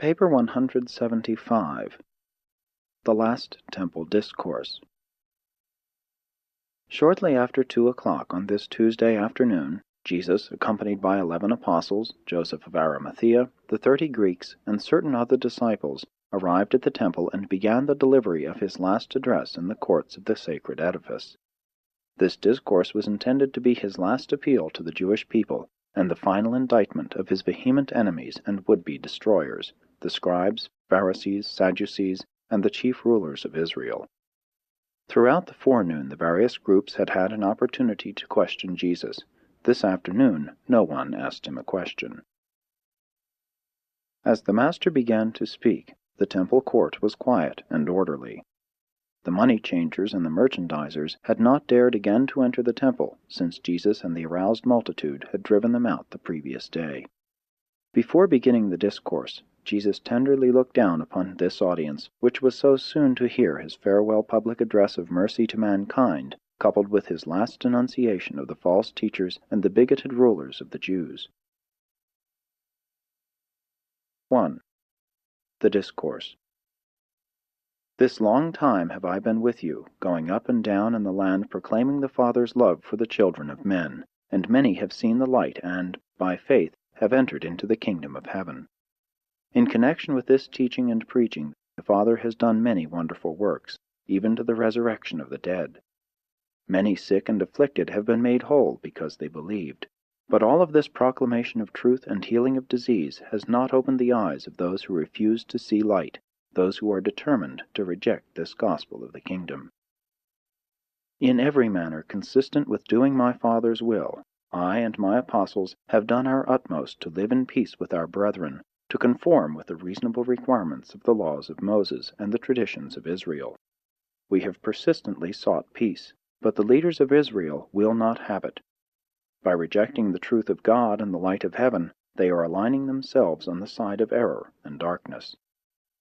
Paper 175. The Last Temple Discourse. Shortly after 2 o'clock on this Tuesday afternoon, Jesus, accompanied by 11 apostles, Joseph of Arimathea, the 30 Greeks, and certain other disciples, arrived at the temple and began the delivery of his last address in the courts of the sacred edifice. This discourse was intended to be his last appeal to the Jewish people, and the final indictment of his vehement enemies and would-be destroyers, the scribes, Pharisees, Sadducees, and the chief rulers of Israel. Throughout the forenoon the various groups had had an opportunity to question Jesus. This afternoon no one asked him a question. As the Master began to speak, the temple court was quiet and orderly. The money-changers and the merchandisers had not dared again to enter the temple, since Jesus and the aroused multitude had driven them out the previous day. Before beginning the discourse, Jesus tenderly looked down upon this audience, which was so soon to hear his farewell public address of mercy to mankind, coupled with his last denunciation of the false teachers and the bigoted rulers of the Jews. 1. The Discourse. This long time have I been with you, going up and down in the land proclaiming the Father's love for the children of men, and many have seen the light and, by faith, have entered into the kingdom of heaven. In connection with this teaching and preaching, the Father has done many wonderful works, even to the resurrection of the dead. Many sick and afflicted have been made whole because they believed. But all of this proclamation of truth and healing of disease has not opened the eyes of those who refuse to see light, those who are determined to reject this gospel of the kingdom. In every manner consistent with doing my Father's will, I and my apostles have done our utmost to live in peace with our brethren, to conform with the reasonable requirements of the laws of Moses and the traditions of Israel. We have persistently sought peace, but the leaders of Israel will not have it. By rejecting the truth of God and the light of heaven, they are aligning themselves on the side of error and darkness.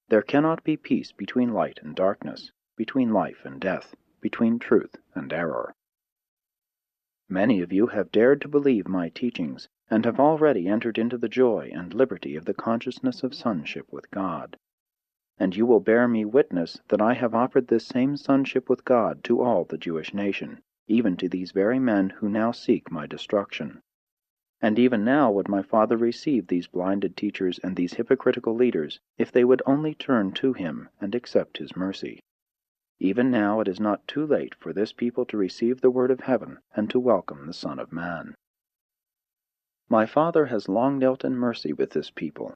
There cannot be peace between light and darkness, between life and death, between truth and error. Many of you have dared to believe my teachings, and have already entered into the joy and liberty of the consciousness of sonship with God. And you will bear me witness that I have offered this same sonship with God to all the Jewish nation, even to these very men who now seek my destruction. And even now would my Father receive these blinded teachers and these hypocritical leaders, if they would only turn to him and accept his mercy. Even now it is not too late for this people to receive the word of heaven and to welcome the Son of Man. My Father has long dealt in mercy with this people.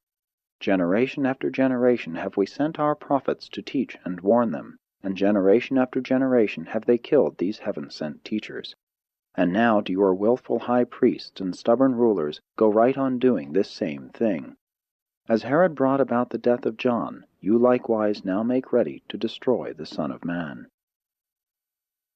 Generation after generation have we sent our prophets to teach and warn them, and generation after generation have they killed these heaven-sent teachers. And now do your willful high priests and stubborn rulers go right on doing this same thing. As Herod brought about the death of John, you likewise now make ready to destroy the Son of Man.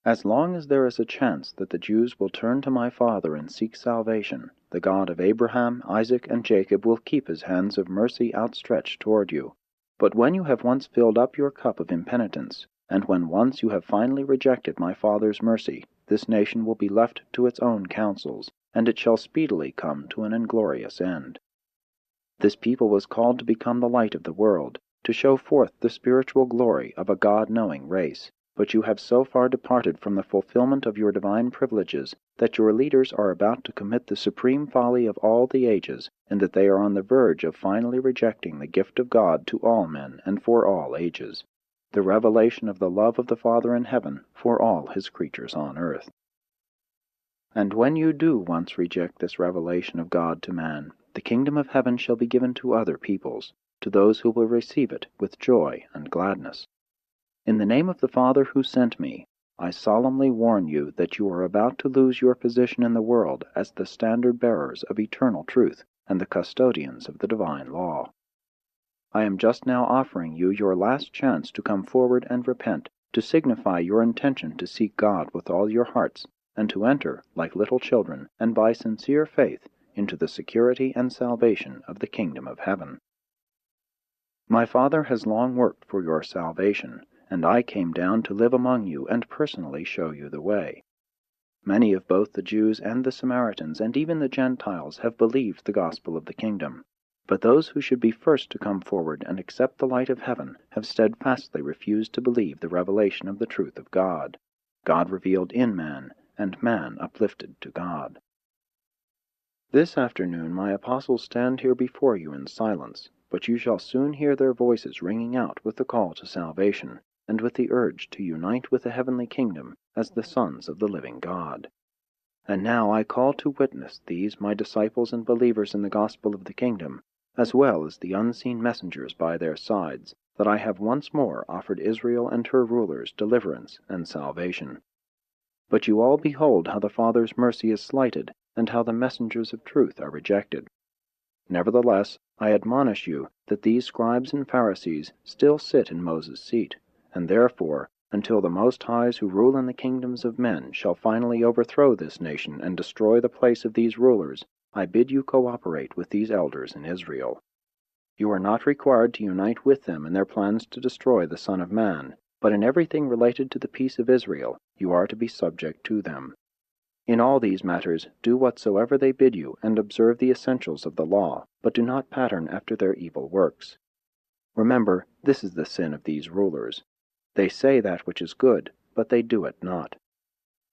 As long as there is a chance that the Jews will turn to my Father and seek salvation, the God of Abraham, Isaac, and Jacob will keep his hands of mercy outstretched toward you. But when you have once filled up your cup of impenitence, and when once you have finally rejected my Father's mercy, this nation will be left to its own counsels, and it shall speedily come to an inglorious end. This people was called to become the light of the world, to show forth the spiritual glory of a God-knowing race, but you have so far departed from the fulfillment of your divine privileges that your leaders are about to commit the supreme folly of all the ages, and that they are on the verge of finally rejecting the gift of God to all men and for all ages, the revelation of the love of the Father in heaven for all his creatures on earth. And when you do once reject this revelation of God to man, the kingdom of heaven shall be given to other peoples, to those who will receive it with joy and gladness. In the name of the Father who sent me, I solemnly warn you that you are about to lose your position in the world as the standard-bearers of eternal truth and the custodians of the divine law. I am just now offering you your last chance to come forward and repent, to signify your intention to seek God with all your hearts, and to enter, like little children, and by sincere faith, into the security and salvation of the kingdom of heaven. My Father has long worked for your salvation, and I came down to live among you and personally show you the way. Many of both the Jews and the Samaritans and even the Gentiles have believed the gospel of the kingdom, But those who should be first to come forward and accept the light of heaven have steadfastly refused to believe the revelation of the truth of God, God revealed in man, and man uplifted to God. This afternoon my apostles stand here before you in silence, but you shall soon hear their voices ringing out with the call to salvation, and with the urge to unite with the heavenly kingdom as the sons of the living God. And now I call to witness these my disciples and believers in the gospel of the kingdom, as well as the unseen messengers by their sides, that I have once more offered Israel and her rulers deliverance and salvation. But you all behold how the Father's mercy is slighted, and how the messengers of truth are rejected. Nevertheless, I admonish you that these scribes and Pharisees still sit in Moses' seat, and therefore, until the Most Highs who rule in the kingdoms of men shall finally overthrow this nation and destroy the place of these rulers, I bid you cooperate with these elders in Israel. You are not required to unite with them in their plans to destroy the Son of Man, but in everything related to the peace of Israel, you are to be subject to them. In all these matters, do whatsoever they bid you, and observe the essentials of the law, but do not pattern after their evil works. Remember, this is the sin of these rulers. They say that which is good, but they do it not.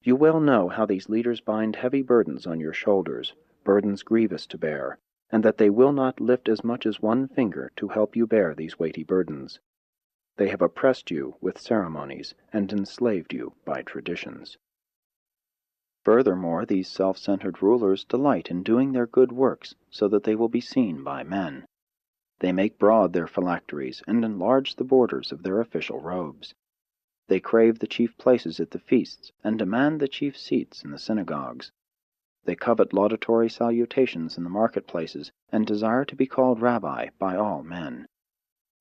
You well know how these leaders bind heavy burdens on your shoulders, burdens grievous to bear, and that they will not lift as much as one finger to help you bear these weighty burdens. They have oppressed you with ceremonies, and enslaved you by traditions. Furthermore, these self-centered rulers delight in doing their good works so that they will be seen by men. They make broad their phylacteries and enlarge the borders of their official robes. They crave the chief places at the feasts and demand the chief seats in the synagogues. They covet laudatory salutations in the marketplaces and desire to be called rabbi by all men.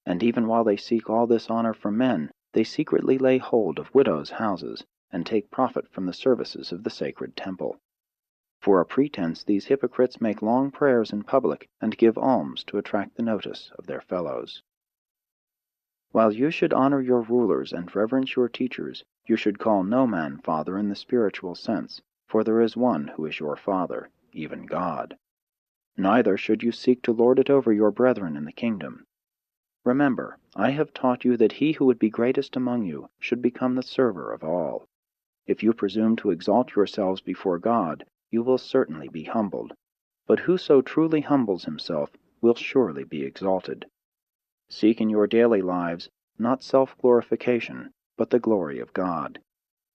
And even while they seek all this honor from men, they secretly lay hold of widows' houses and take profit from the services of the sacred temple. For a pretense, these hypocrites make long prayers in public and give alms to attract the notice of their fellows. While you should honor your rulers and reverence your teachers, you should call no man father in the spiritual sense, for there is one who is your Father, even God. Neither should you seek to lord it over your brethren in the kingdom. Remember, I have taught you that he who would be greatest among you should become the server of all. If you presume to exalt yourselves before God, you will certainly be humbled. But whoso truly humbles himself will surely be exalted. Seek in your daily lives not self-glorification, but the glory of God.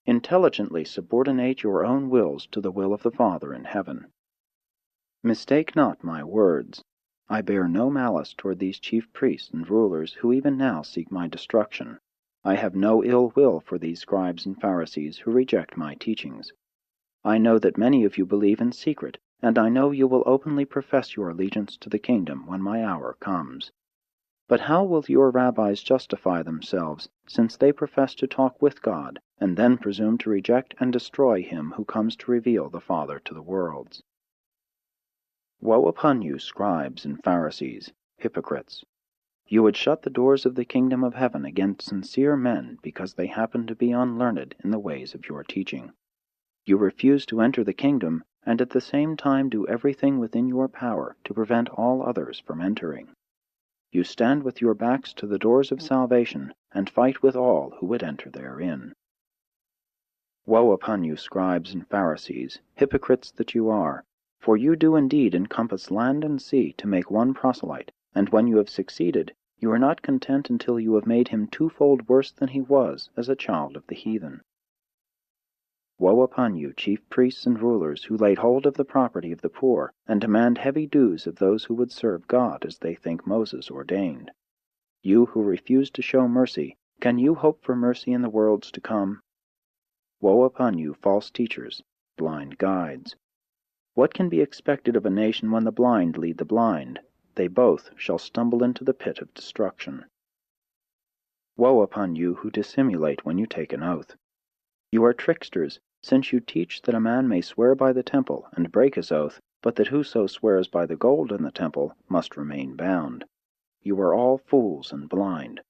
Intelligently subordinate your own wills to the will of the Father in heaven. Mistake not my words. I bear no malice toward these chief priests and rulers who even now seek my destruction. I have no ill will for these scribes and Pharisees who reject my teachings. I know that many of you believe in secret, and I know you will openly profess your allegiance to the kingdom when my hour comes. But how will your rabbis justify themselves, since they profess to talk with God, and then presume to reject and destroy him who comes to reveal the Father to the worlds? Woe upon you, scribes and Pharisees, hypocrites! You would shut the doors of the kingdom of heaven against sincere men because they happen to be unlearned in the ways of your teaching. You refuse to enter the kingdom, and at the same time do everything within your power to prevent all others from entering. You stand with your backs to the doors of salvation, and fight with all who would enter therein. Woe upon you, scribes and Pharisees, hypocrites that you are! For you do indeed encompass land and sea to make one proselyte, and when you have succeeded, you are not content until you have made him twofold worse than he was as a child of the heathen. Woe upon you, chief priests and rulers, who laid hold of the property of the poor, and demand heavy dues of those who would serve God as they think Moses ordained. You who refuse to show mercy, can you hope for mercy in the worlds to come? Woe upon you, false teachers, blind guides! What can be expected of a nation when the blind lead the blind? They both shall stumble into the pit of destruction. Woe upon you who dissimulate when you take an oath! You are tricksters, since you teach that a man may swear by the temple and break his oath, but that whoso swears by the gold in the temple must remain bound. You are all fools and blind.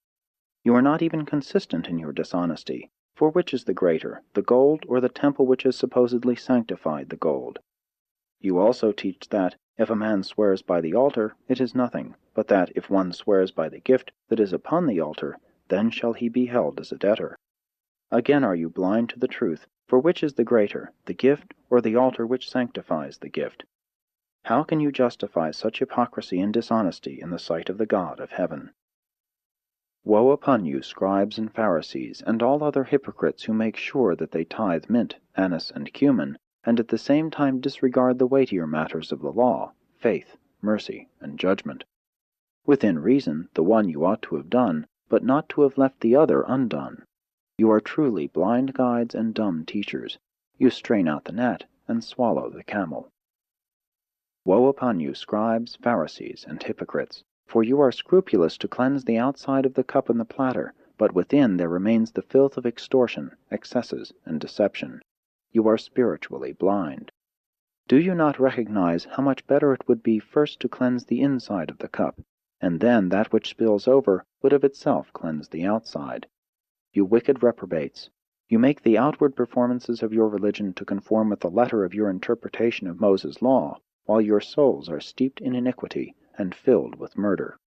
You are not even consistent in your dishonesty, for which is the greater, the gold or the temple which has supposedly sanctified the gold? You also teach that, If a man swears by the altar, it is nothing, but that if one swears by the gift that is upon the altar, then shall he be held as a debtor. Again are you blind to the truth, for which is the greater, the gift or the altar which sanctifies the gift? How can you justify such hypocrisy and dishonesty in the sight of the God of heaven? Woe upon you, scribes and Pharisees, and all other hypocrites who make sure that they tithe mint, anise, and cumin, and at the same time disregard the weightier matters of the law, faith, mercy, and judgment. Within reason, the one you ought to have done, but not to have left the other undone. You are truly blind guides and dumb teachers. You strain out the gnat and swallow the camel. Woe upon you, scribes, Pharisees, and hypocrites, for you are scrupulous to cleanse the outside of the cup and the platter, but within there remains the filth of extortion, excesses, and deception. You are spiritually blind. Do you not recognize how much better it would be first to cleanse the inside of the cup, and then that which spills over would of itself cleanse the outside? You wicked reprobates, you make the outward performances of your religion to conform with the letter of your interpretation of Moses' law, while your souls are steeped in iniquity and filled with murder.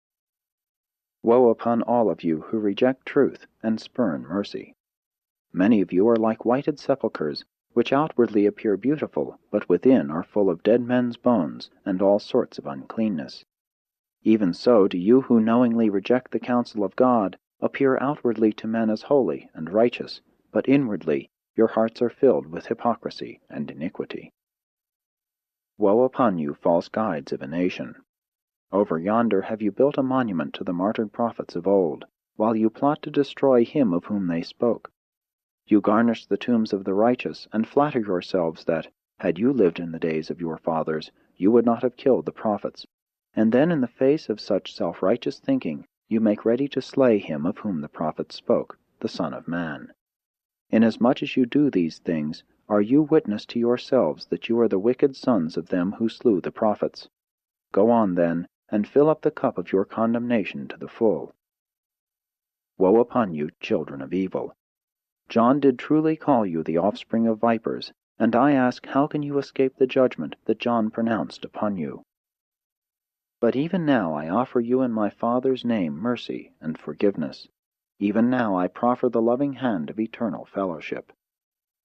Woe upon all of you who reject truth and spurn mercy. Many of you are like whited sepulchres, which outwardly appear beautiful, but within are full of dead men's bones and all sorts of uncleanness. Even so do you who knowingly reject the counsel of God appear outwardly to men as holy and righteous, but inwardly your hearts are filled with hypocrisy and iniquity. Woe upon you, false guides of a nation! Over yonder have you built a monument to the martyred prophets of old, while you plot to destroy him of whom they spoke. You garnish the tombs of the righteous, and flatter yourselves that, had you lived in the days of your fathers, you would not have killed the prophets. And then in the face of such self-righteous thinking, you make ready to slay him of whom the prophets spoke, the Son of Man. Inasmuch as you do these things, are you witness to yourselves that you are the wicked sons of them who slew the prophets? Go on, then, and fill up the cup of your condemnation to the full. Woe upon you, children of evil! John did truly call you the offspring of vipers, and I ask, how can you escape the judgment that John pronounced upon you? But even now I offer you in my Father's name mercy and forgiveness. Even now I proffer the loving hand of eternal fellowship.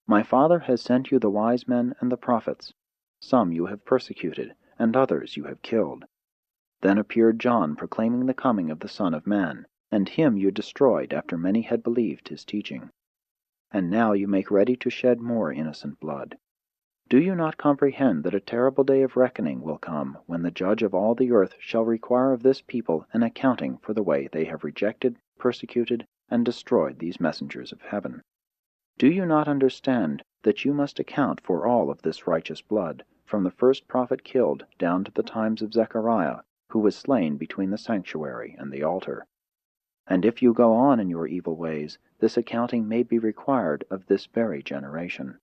My Father has sent you the wise men and the prophets. Some you have persecuted, and others you have killed. Then appeared John proclaiming the coming of the Son of Man, and him you destroyed after many had believed his teaching. And now you make ready to shed more innocent blood. Do you not comprehend that a terrible day of reckoning will come, when the Judge of all the earth shall require of this people an accounting for the way they have rejected, persecuted, and destroyed these messengers of heaven? Do you not understand that you must account for all of this righteous blood, from the first prophet killed down to the times of Zechariah, who was slain between the sanctuary and the altar? And if you go on in your evil ways, this accounting may be required of this very generation.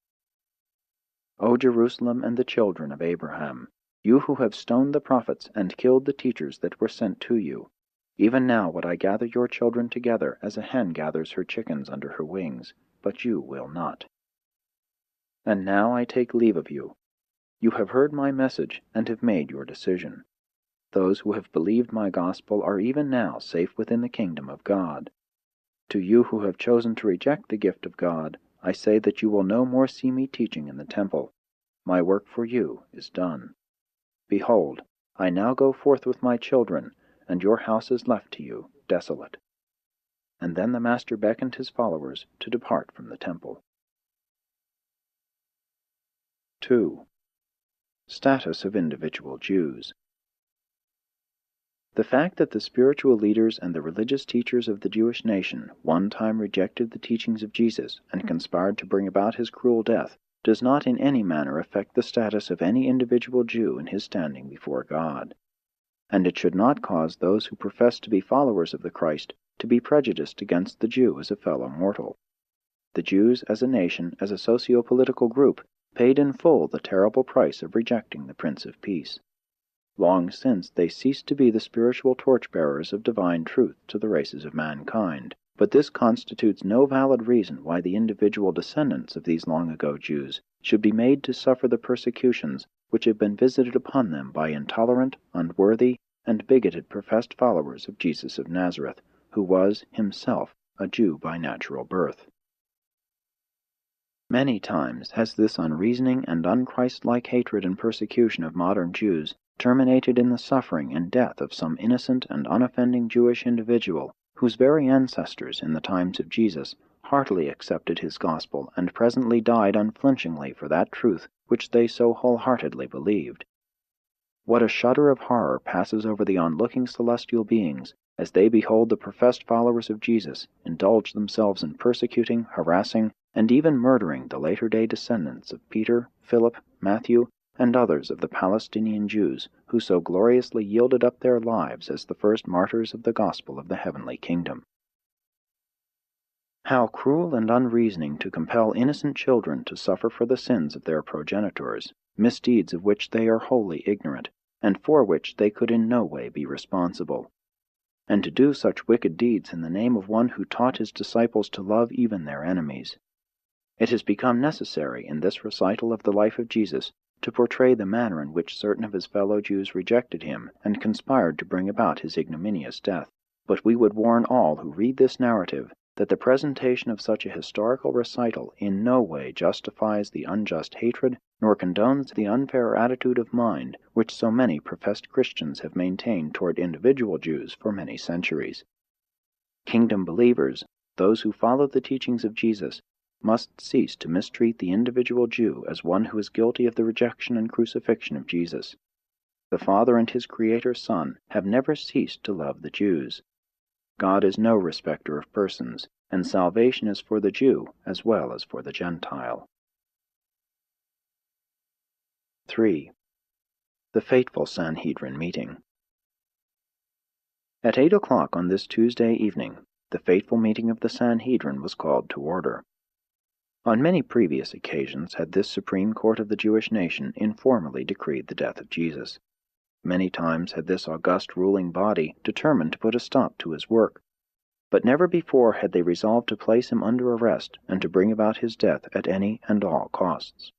O Jerusalem and the children of Abraham, you who have stoned the prophets and killed the teachers that were sent to you, even now would I gather your children together as a hen gathers her chickens under her wings, but you will not. And now I take leave of you. You have heard my message and have made your decision. Those who have believed my gospel are even now safe within the kingdom of God. To you who have chosen to reject the gift of God, I say that you will no more see me teaching in the temple. My work for you is done. Behold, I now go forth with my children, and your house is left to you desolate. And then the Master beckoned his followers to depart from the temple. 2. Status of individual Jews. The fact that the spiritual leaders and the religious teachers of the Jewish nation one time rejected the teachings of Jesus and conspired to bring about his cruel death does not in any manner affect the status of any individual Jew in his standing before God. And it should not cause those who profess to be followers of the Christ to be prejudiced against the Jew as a fellow mortal. The Jews as a nation, as a socio-political group, paid in full the terrible price of rejecting the Prince of Peace. Long since they ceased to be the spiritual torchbearers of divine truth to the races of mankind, but this constitutes no valid reason why the individual descendants of these long-ago Jews should be made to suffer the persecutions which had been visited upon them by intolerant, unworthy, and bigoted professed followers of Jesus of Nazareth, who was, himself, a Jew by natural birth. Many times has this unreasoning and unchristlike hatred and persecution of modern Jews terminated in the suffering and death of some innocent and unoffending Jewish individual, whose very ancestors in the times of Jesus heartily accepted his gospel and presently died unflinchingly for that truth which they so wholeheartedly believed. What a shudder of horror passes over the onlooking celestial beings as they behold the professed followers of Jesus indulge themselves in persecuting, harassing, and even murdering the later-day descendants of Peter, Philip, Matthew, and others of the Palestinian Jews who so gloriously yielded up their lives as the first martyrs of the gospel of the heavenly kingdom. How cruel and unreasoning to compel innocent children to suffer for the sins of their progenitors, misdeeds of which they are wholly ignorant, and for which they could in no way be responsible. And to do such wicked deeds in the name of one who taught his disciples to love even their enemies. It has become necessary in this recital of the life of Jesus to portray the manner in which certain of his fellow Jews rejected him and conspired to bring about his ignominious death. But we would warn all who read this narrative that the presentation of such a historical recital in no way justifies the unjust hatred nor condones the unfair attitude of mind which so many professed Christians have maintained toward individual Jews for many centuries. Kingdom believers, those who follow the teachings of Jesus, must cease to mistreat the individual Jew as one who is guilty of the rejection and crucifixion of Jesus. The Father and his Creator Son have never ceased to love the Jews. God is no respecter of persons, and salvation is for the Jew as well as for the Gentile. 3. The fateful Sanhedrin meeting. At 8 o'clock on this Tuesday evening, the fateful meeting of the Sanhedrin was called to order. On many previous occasions had this supreme court of the Jewish nation informally decreed the death of Jesus. Many times had this august ruling body determined to put a stop to his work, but never before had they resolved to place him under arrest and to bring about his death at any and all costs.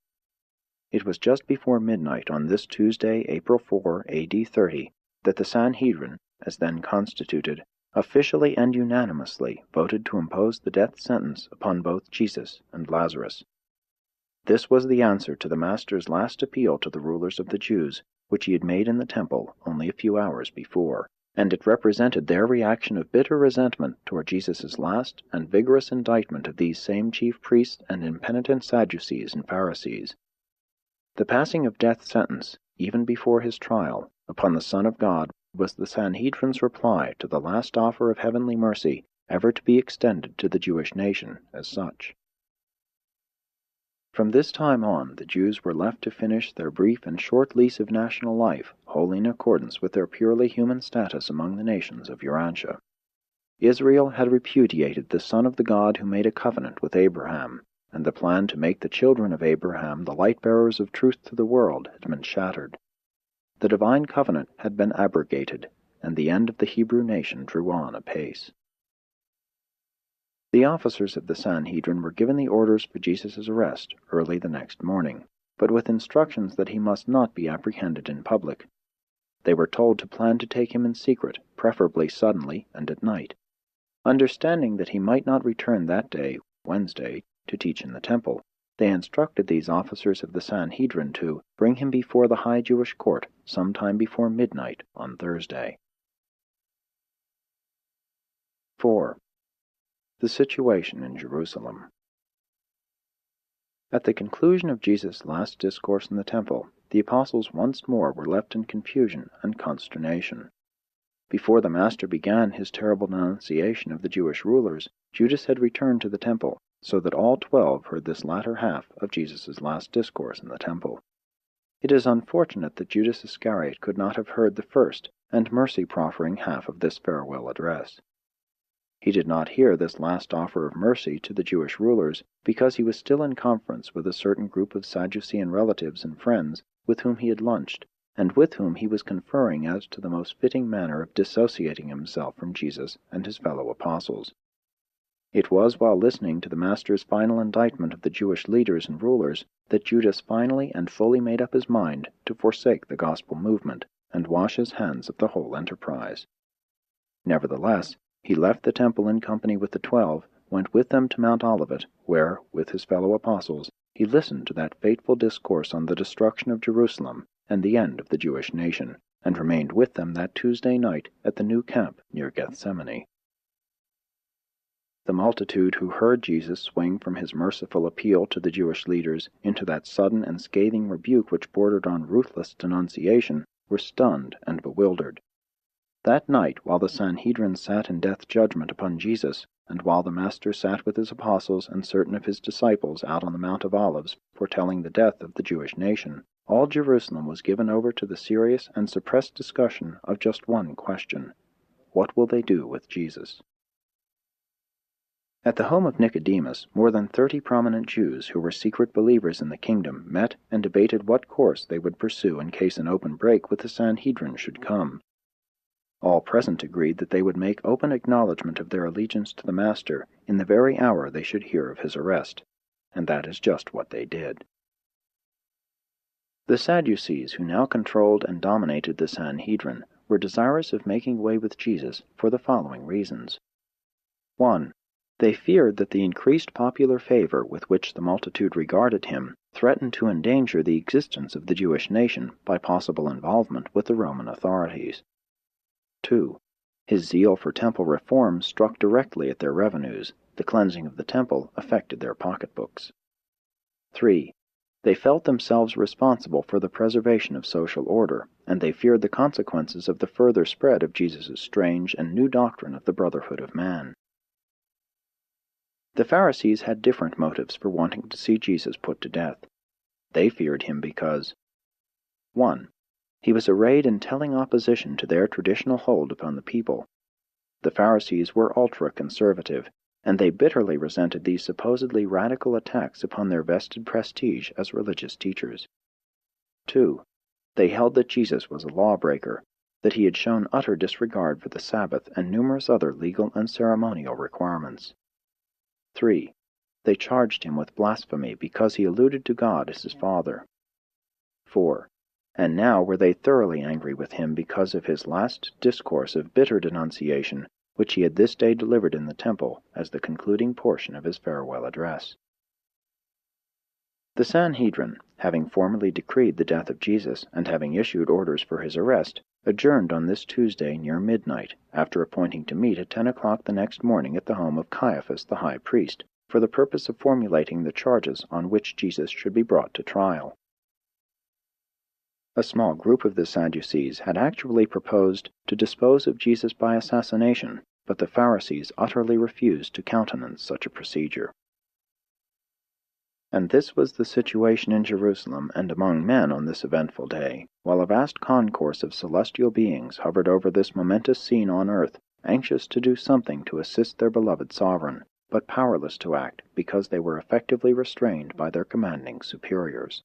It was just before midnight on this Tuesday, April 4, A.D. 30, that the Sanhedrin, as then constituted, officially and unanimously voted to impose the death sentence upon both Jesus and Lazarus. This was the answer to the Master's last appeal to the rulers of the Jews, which he had made in the temple only a few hours before, and it represented their reaction of bitter resentment toward Jesus' last and vigorous indictment of these same chief priests and impenitent Sadducees and Pharisees. The passing of death sentence, even before his trial, upon the Son of God was the Sanhedrin's reply to the last offer of heavenly mercy ever to be extended to the Jewish nation as such. From this time on, the Jews were left to finish their brief and short lease of national life, wholly in accordance with their purely human status among the nations of Urantia. Israel had repudiated the Son of the God who made a covenant with Abraham, and the plan to make the children of Abraham the light-bearers of truth to the world had been shattered. The divine covenant had been abrogated, and the end of the Hebrew nation drew on apace. The officers of the Sanhedrin were given the orders for Jesus' arrest early the next morning, but with instructions that he must not be apprehended in public. They were told to plan to take him in secret, preferably suddenly and at night. Understanding that he might not return that day, Wednesday, to teach in the temple, they instructed these officers of the Sanhedrin to bring him before the high Jewish court sometime before midnight on Thursday. 4. The situation in Jerusalem. At the conclusion of Jesus' last discourse in the temple, the apostles once more were left in confusion and consternation. Before the Master began his terrible denunciation of the Jewish rulers, Judas had returned to the temple, so that all 12 heard this latter half of Jesus' last discourse in the temple. It is unfortunate that Judas Iscariot could not have heard the first and mercy-proffering half of this farewell address. He did not hear this last offer of mercy to the Jewish rulers because he was still in conference with a certain group of Sadducean relatives and friends with whom he had lunched, and with whom he was conferring as to the most fitting manner of dissociating himself from Jesus and his fellow apostles. It was while listening to the Master's final indictment of the Jewish leaders and rulers that Judas finally and fully made up his mind to forsake the gospel movement and wash his hands of the whole enterprise. Nevertheless, he left the temple in company with the 12, went with them to Mount Olivet, where, with his fellow apostles, he listened to that fateful discourse on the destruction of Jerusalem and the end of the Jewish nation, and remained with them that Tuesday night at the new camp near Gethsemane. The multitude who heard Jesus swing from his merciful appeal to the Jewish leaders into that sudden and scathing rebuke which bordered on ruthless denunciation were stunned and bewildered. That night, while the Sanhedrin sat in death judgment upon Jesus, and while the Master sat with his apostles and certain of his disciples out on the Mount of Olives, foretelling the death of the Jewish nation, all Jerusalem was given over to the serious and suppressed discussion of just one question: what will they do with Jesus? At the home of Nicodemus, more than 30 prominent Jews who were secret believers in the kingdom met and debated what course they would pursue in case an open break with the Sanhedrin should come. All present agreed that they would make open acknowledgment of their allegiance to the Master in the very hour they should hear of his arrest, and that is just what they did. The Sadducees, who now controlled and dominated the Sanhedrin, were desirous of making way with Jesus for the following reasons. 1. They feared that the increased popular favor with which the multitude regarded him threatened to endanger the existence of the Jewish nation by possible involvement with the Roman authorities. 2. His zeal for temple reform struck directly at their revenues. The cleansing of the temple affected their pocketbooks. 3. They felt themselves responsible for the preservation of social order, and they feared the consequences of the further spread of Jesus' strange and new doctrine of the brotherhood of man. The Pharisees had different motives for wanting to see Jesus put to death. They feared him because 1. He was arrayed in telling opposition to their traditional hold upon the people. The Pharisees were ultra-conservative, and they bitterly resented these supposedly radical attacks upon their vested prestige as religious teachers. 2. They held that Jesus was a lawbreaker, that he had shown utter disregard for the Sabbath and numerous other legal and ceremonial requirements. 3. They charged him with blasphemy because he alluded to God as his Father. 4. And now were they thoroughly angry with him because of his last discourse of bitter denunciation, which he had this day delivered in the temple as the concluding portion of his farewell address. The Sanhedrin, having formally decreed the death of Jesus and having issued orders for his arrest, adjourned on this Tuesday near midnight, after appointing to meet at 10 o'clock the next morning at the home of Caiaphas the high priest, for the purpose of formulating the charges on which Jesus should be brought to trial. A small group of the Sadducees had actually proposed to dispose of Jesus by assassination, but the Pharisees utterly refused to countenance such a procedure. And this was the situation in Jerusalem and among men on this eventful day, while a vast concourse of celestial beings hovered over this momentous scene on earth, anxious to do something to assist their beloved sovereign, but powerless to act because they were effectively restrained by their commanding superiors.